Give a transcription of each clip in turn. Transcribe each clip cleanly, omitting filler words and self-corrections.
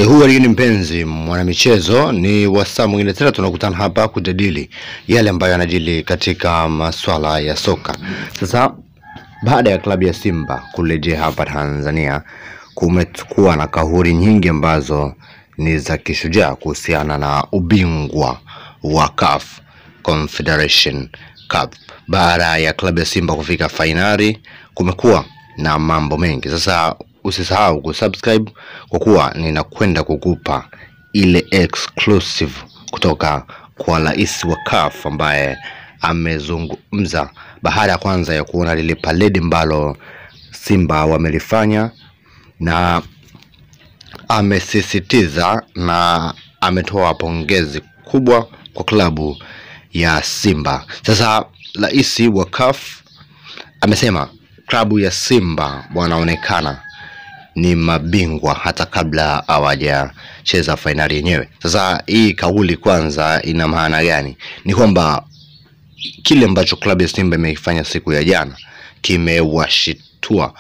Huwa ni mpenzi mwanamichezo, ni wasaa mwingine tena tunakutana hapa kujadili yale ambayo yanajili katika masuala ya soka. Sasa baada ya klabu ya Simba kurejea hapa Tanzania, kumekuwa na kauli nyingi ambazo ni za kishujaa kuhusiana na ubingwa wa CAF Confederation Cup. Baada ya klabu ya Simba kufika finali, kumekuwa na mambo mengi. Sasa usisahau kusubscribe kwa kuwa ninakwenda kukupa ile exclusive kutoka kwa rais wa CAF ambaye amezungumza baada ya kwanza ya kuona lile parade ambalo Simba wamelifanya, na amesisitiza na ametoa pongezi kubwa kwa klabu ya Simba. Sasa rais wa CAF amesema klabu ya Simba wanaonekana ni mabingwa hata kabla hawajacheza finali yenyewe. Sasa hii kauli kwanza ina maana gani? Ni kwamba kile ambacho klabu ya Simba imefanya siku ya jana kimewashitua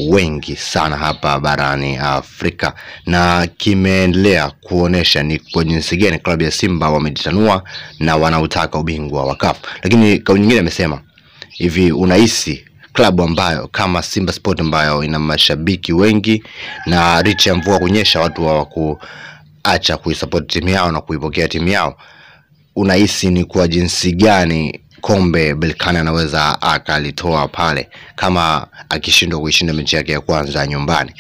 wengi sana hapa barani Afrika, na kimeendelea kuonesha ni kwa jinsi gani klabu ya Simba wamejitanua na wanautaka ubingwa wa CAF. Lakini kauli nyingine amesema hivi, unahisi klabu ambayo kama Simba Sport ambayo ina mashabiki wengi na licha ya mvua kunyesha watu hawakuacha kuisupport timu yao na kuipokea timu yao, unahisi ni kwa jinsi gani kombe Berkane anaweza akalitoa pale kama akishindwa kuishinda mechi yake ya kwanza nyumbani?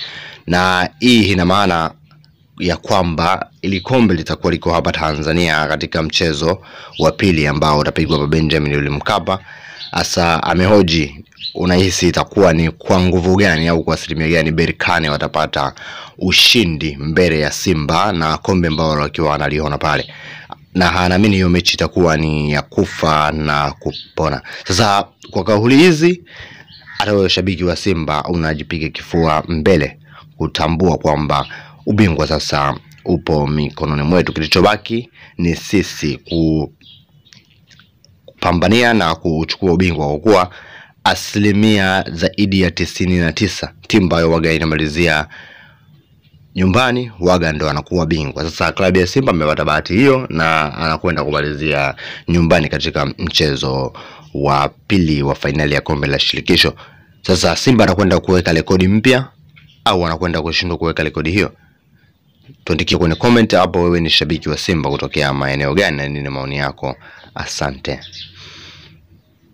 Na hii ina maana ya kwamba ili kombe litakuwa liko hapa Tanzania katika mchezo wa pili ambao utapigwa hapa Benjamin William Mkapa. Asa amehoji, unahisi itakuwa ni kwa nguvu gani au kwa asilimia gani Berkane watapata ushindi mbele ya Simba na kombe ambao wakiwa wanaliona pale, na anaamini hiyo mechi itakuwa ni ya kufa na kupona. Sasa kwa kauli hizi, hata wewe shabiki wa Simba unajipiga kifua mbele kutambua kwamba ubingwa sasa upo mikononi mwetu. Kilichobaki ni sisi kupambania na kuchukua ubingwa, kwa kuwa asilimia zaidi ya 99 timu ambayo waga inamalizia nyumbani waga ndo anakuwa bingwa. Sasa klabu ya Simba amepata bahati hiyo na anakwenda kumalizia nyumbani katika mchezo wa pili wa finali ya kombe la shirikisho. Sasa Simba anakwenda kuweka rekodi mpya au anakwenda kushindwa kuweka rekodi hiyo? Tuandikie kwenye comment hapo, wewe ni shabiki wa Simba kutokea maeneo gani na nini maoni yako? Asante.